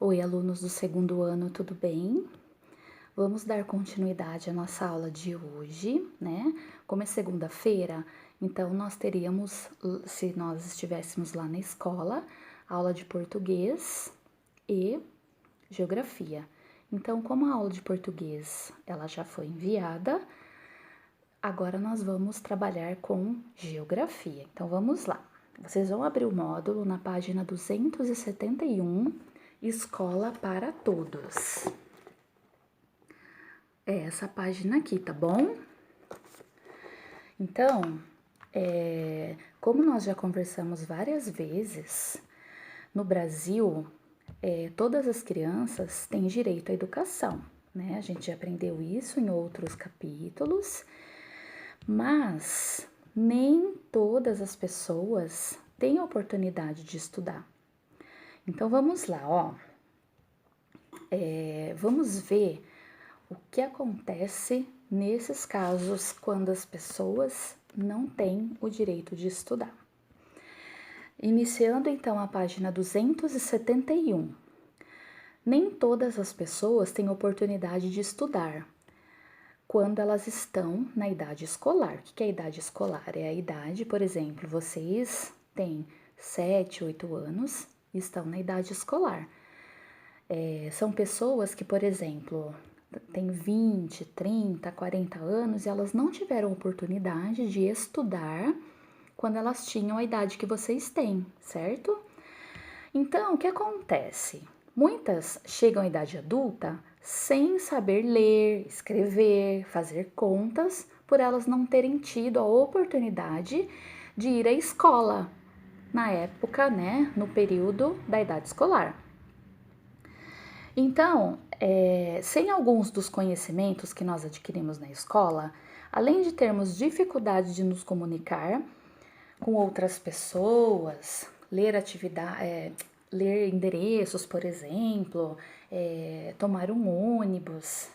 Oi, alunos do segundo ano, tudo bem? Vamos dar continuidade à nossa aula de hoje, né? Como é segunda-feira, então nós teríamos, se nós estivéssemos lá na escola, aula de português e geografia. Então, como a aula de português ela já foi enviada, agora nós vamos trabalhar com geografia. Então, vamos lá. Vocês vão abrir o módulo na página 271, Escola para Todos. É essa página aqui, tá bom? Então, como nós já conversamos várias vezes, no Brasil, todas as crianças têm direito à educação, né? A gente já aprendeu isso em outros capítulos, mas nem todas as pessoas têm a oportunidade de estudar. Então, vamos lá, ó. Vamos ver o que acontece nesses casos quando as pessoas não têm o direito de estudar. Iniciando então a página 271. Nem todas as pessoas têm oportunidade de estudar quando elas estão na idade escolar. O que é a idade escolar? É a idade, por exemplo, vocês têm 7, 8 anos e estão na idade escolar. São pessoas que, por exemplo, têm 20, 30, 40 anos e elas não tiveram oportunidade de estudar quando elas tinham a idade que vocês têm, certo? Então, o que acontece? Muitas chegam à idade adulta sem saber ler, escrever, fazer contas, por elas não terem tido a oportunidade de ir à escola na época, né, no período da idade escolar. Então, sem alguns dos conhecimentos que nós adquirimos na escola, além de termos dificuldade de nos comunicar com outras pessoas, ler endereços, por exemplo, tomar um ônibus,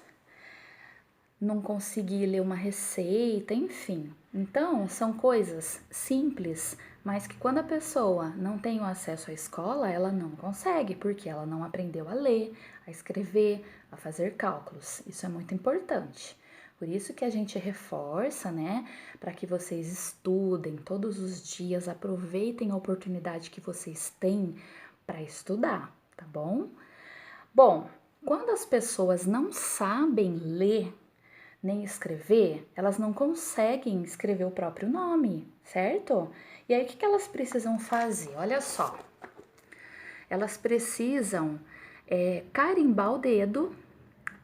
não conseguir ler uma receita, enfim. Então, são coisas simples, mas que quando a pessoa não tem o acesso à escola, ela não consegue, porque ela não aprendeu a ler, a escrever, a fazer cálculos. Isso é muito importante. Por isso que a gente reforça, né, para que vocês estudem todos os dias, aproveitem a oportunidade que vocês têm para estudar, tá bom? Bom, quando as pessoas não sabem ler nem escrever, elas não conseguem escrever o próprio nome, certo? E aí, o que elas precisam fazer? Olha só, elas precisam carimbar o dedo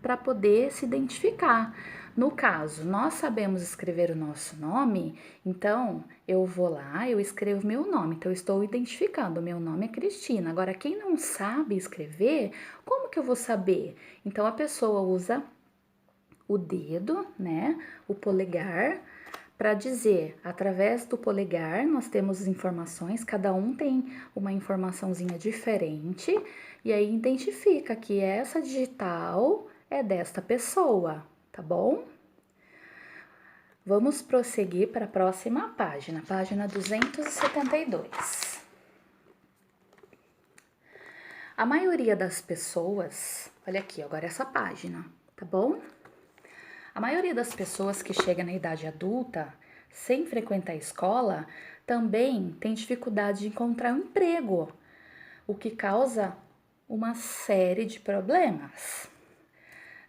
para poder se identificar. No caso, nós sabemos escrever o nosso nome, então eu vou lá, eu escrevo meu nome, então eu estou identificando, meu nome é Cristina. Agora, quem não sabe escrever, como que eu vou saber? Então a pessoa usa o dedo, né, o polegar, para dizer, através do polegar nós temos informações, cada um tem uma informaçãozinha diferente, e aí identifica que essa digital é desta pessoa, tá bom? Vamos prosseguir para a próxima página, página 272. A maioria das pessoas, olha aqui, agora essa página, tá bom? A maioria das pessoas que chega na idade adulta, sem frequentar a escola, também tem dificuldade de encontrar um emprego, o que causa uma série de problemas.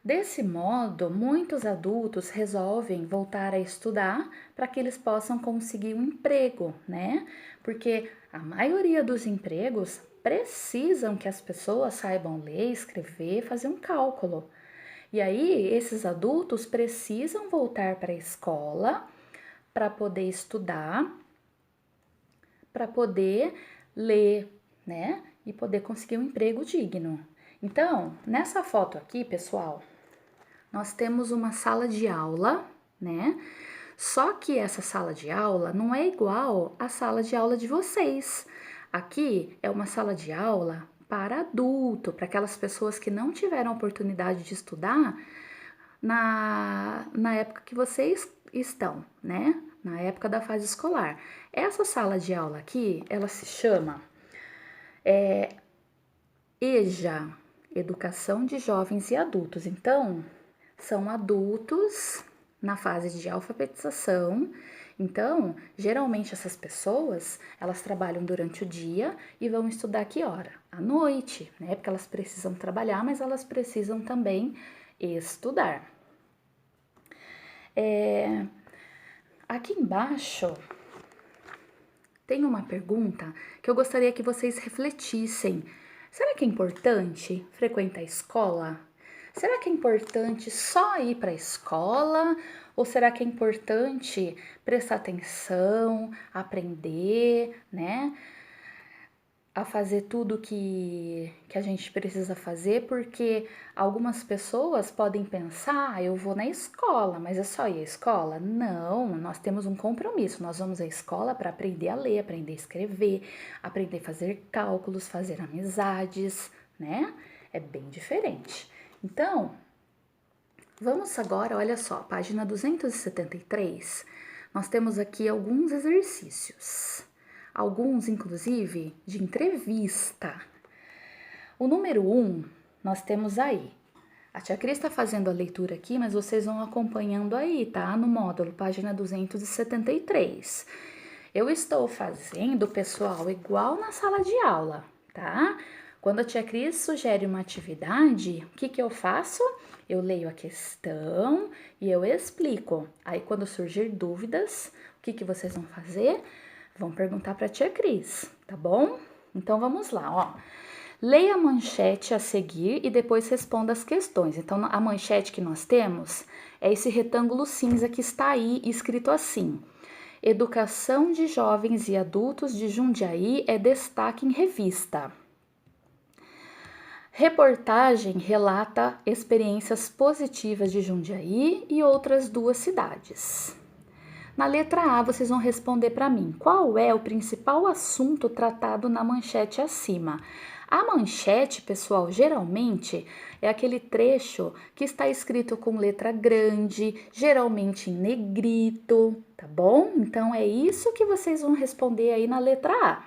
Desse modo, muitos adultos resolvem voltar a estudar para que eles possam conseguir um emprego, né? Porque a maioria dos empregos precisam que as pessoas saibam ler, escrever, fazer um cálculo. E aí, esses adultos precisam voltar para a escola para poder estudar, para poder ler, né? E poder conseguir um emprego digno. Então, nessa foto aqui, pessoal, nós temos uma sala de aula, né? Só que essa sala de aula não é igual à sala de aula de vocês. Aqui é uma sala de aula para adulto, para aquelas pessoas que não tiveram oportunidade de estudar na época que vocês estão, né? Na época da fase escolar. Essa sala de aula aqui, ela se chama EJA, Educação de jovens e adultos. Então, são adultos na fase de alfabetização. Então, geralmente essas pessoas, elas trabalham durante o dia e vão estudar que hora? À noite, né? Porque elas precisam trabalhar, mas elas precisam também estudar. Aqui embaixo tem uma pergunta que eu gostaria que vocês refletissem. Será que é importante frequentar a escola? Será que é importante só ir para a escola? Ou será que é importante prestar atenção, aprender, né? A fazer tudo que a gente precisa fazer, porque algumas pessoas podem pensar, eu vou na escola, mas é só ir à escola? Não, nós temos um compromisso, nós vamos à escola para aprender a ler, aprender a escrever, aprender a fazer cálculos, fazer amizades, né? É bem diferente. Então, vamos agora, olha só, página 273, nós temos aqui alguns exercícios. Alguns, inclusive, de entrevista. O número 1, nós temos aí. A tia Cris está fazendo a leitura aqui, mas vocês vão acompanhando aí, tá? No módulo, página 273. Eu estou fazendo, pessoal, igual na sala de aula, tá? Quando a tia Cris sugere uma atividade, o que eu faço? Eu leio a questão e eu explico. Aí, quando surgir dúvidas, o que vocês vão fazer? Vão perguntar para a tia Cris, tá bom? Então, vamos lá, ó. Leia a manchete a seguir e depois responda as questões. Então, a manchete que nós temos é esse retângulo cinza que está aí escrito assim. Educação de jovens e adultos de Jundiaí é destaque em revista. Reportagem relata experiências positivas de Jundiaí e outras 2 cidades. Na letra A, vocês vão responder para mim, qual é o principal assunto tratado na manchete acima? A manchete, pessoal, geralmente é aquele trecho que está escrito com letra grande, geralmente em negrito, tá bom? Então, é isso que vocês vão responder aí na letra A.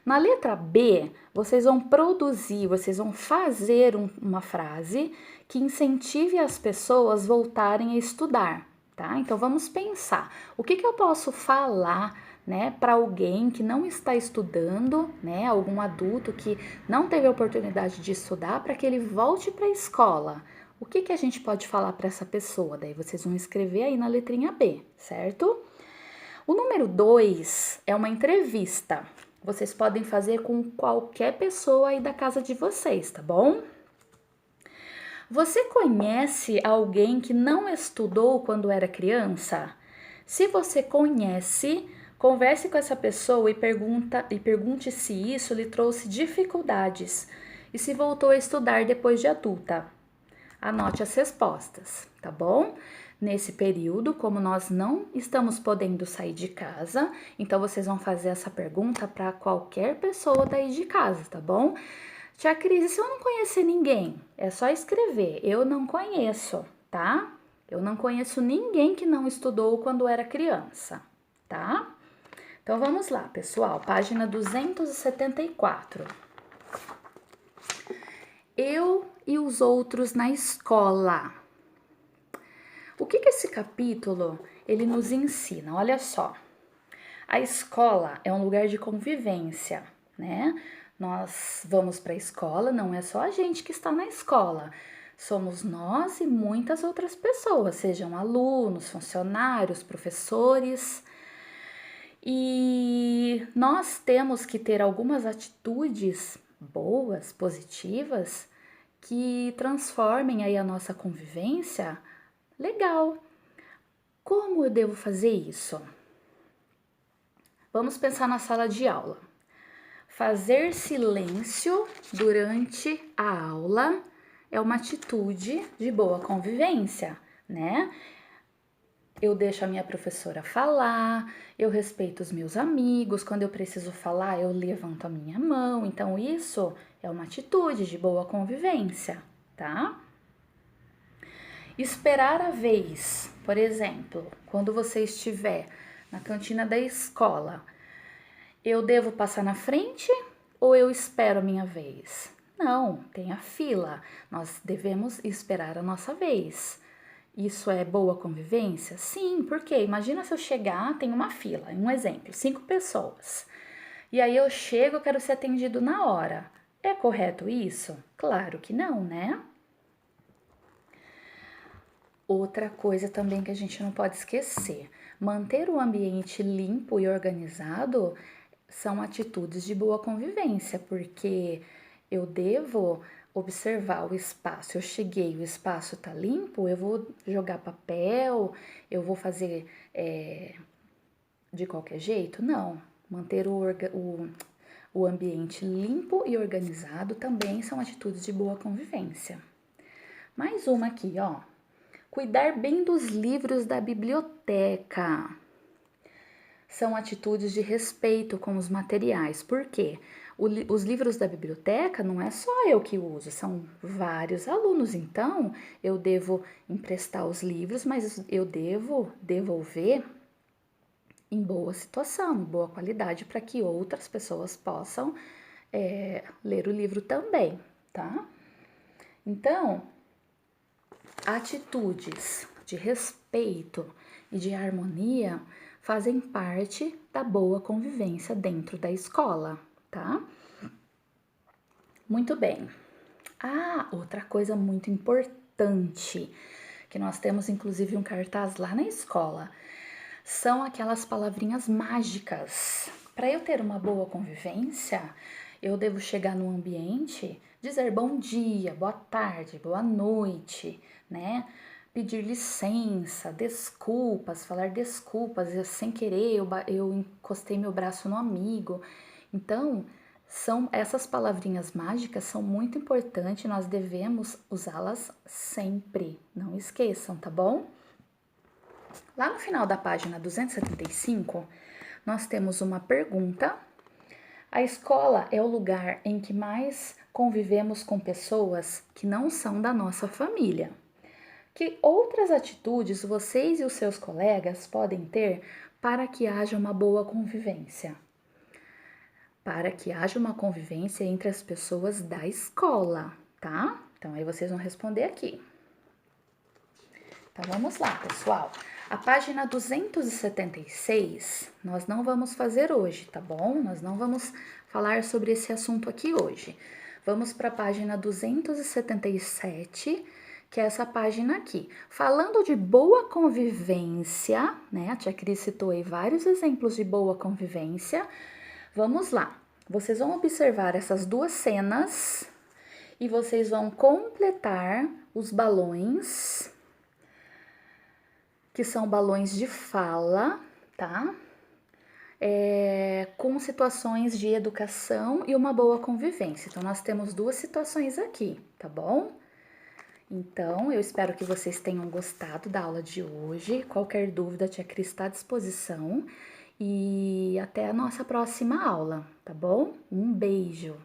Na letra B, vocês vão produzir, vocês vão fazer uma frase que incentive as pessoas voltarem a estudar. Tá? Então, vamos pensar, o que eu posso falar, né, para alguém que não está estudando, né, algum adulto que não teve a oportunidade de estudar, para que ele volte para a escola? O que a gente pode falar para essa pessoa? Daí vocês vão escrever aí na letrinha B, certo? O número 2 é uma entrevista. Vocês podem fazer com qualquer pessoa aí da casa de vocês, tá bom? Você conhece alguém que não estudou quando era criança? Se você conhece, converse com essa pessoa e pergunte se isso lhe trouxe dificuldades e se voltou a estudar depois de adulta. Anote as respostas, tá bom? Nesse período, como nós não estamos podendo sair de casa, então vocês vão fazer essa pergunta para qualquer pessoa daí de casa, tá bom? Tia Cris, se eu não conhecer ninguém, é só escrever, eu não conheço, tá? Eu não conheço ninguém que não estudou quando era criança, tá? Então, vamos lá, pessoal, página 274. Eu e os outros na escola. O que esse capítulo, ele nos ensina? Olha só, a escola é um lugar de convivência, né? Nós vamos para a escola, não é só a gente que está na escola, somos nós e muitas outras pessoas, sejam alunos, funcionários, professores. E nós temos que ter algumas atitudes boas, positivas, que transformem aí a nossa convivência legal. Como eu devo fazer isso? Vamos pensar na sala de aula. Fazer silêncio durante a aula é uma atitude de boa convivência, né? Eu deixo a minha professora falar, eu respeito os meus amigos, quando eu preciso falar, eu levanto a minha mão. Então, isso é uma atitude de boa convivência, tá? Esperar a vez, por exemplo, quando você estiver na cantina da escola, eu devo passar na frente ou eu espero a minha vez? Não, tem a fila. Nós devemos esperar a nossa vez. Isso é boa convivência? Sim, porque imagina se eu chegar, tem uma fila, um exemplo, 5 pessoas. E aí eu chego, eu quero ser atendido na hora. É correto isso? Claro que não, né? Outra coisa também que a gente não pode esquecer: manter o ambiente limpo e organizado são atitudes de boa convivência, porque eu devo observar o espaço. Eu cheguei, o espaço tá limpo, eu vou jogar papel, eu vou fazer de qualquer jeito? Não. Manter o ambiente limpo e organizado também são atitudes de boa convivência. Mais uma aqui, ó. Cuidar bem dos livros da biblioteca. São atitudes de respeito com os materiais. Por quê? Os livros da biblioteca não é só eu que uso, são vários alunos. Então, eu devo emprestar os livros, mas eu devo devolver em boa situação, em boa qualidade, para que outras pessoas possam ler o livro também, tá? Então, atitudes de respeito e de harmonia fazem parte da boa convivência dentro da escola, tá? Muito bem. Outra coisa muito importante, que nós temos inclusive um cartaz lá na escola, são aquelas palavrinhas mágicas. Para eu ter uma boa convivência, eu devo chegar no ambiente, dizer bom dia, boa tarde, boa noite, né? Pedir licença, desculpas, falar desculpas, sem querer eu encostei meu braço no amigo. Então, essas palavrinhas mágicas são muito importantes, nós devemos usá-las sempre. Não esqueçam, tá bom? Lá no final da página 275, nós temos uma pergunta. A escola é o lugar em que mais convivemos com pessoas que não são da nossa família. Que outras atitudes vocês e os seus colegas podem ter para que haja uma boa convivência? Para que haja uma convivência entre as pessoas da escola, tá? Então, aí vocês vão responder aqui. Então, vamos lá, pessoal. A página 276, nós não vamos fazer hoje, tá bom? Nós não vamos falar sobre esse assunto aqui hoje. Vamos para a página 277, que é essa página aqui. Falando de boa convivência, né? A tia Cris citou aí vários exemplos de boa convivência. Vamos lá. Vocês vão observar essas duas cenas e vocês vão completar os balões, que são balões de fala, tá? Com situações de educação e uma boa convivência. Então, nós temos duas situações aqui, tá bom? Então, eu espero que vocês tenham gostado da aula de hoje. Qualquer dúvida, a tia Cris está à disposição. E até a nossa próxima aula, tá bom? Um beijo!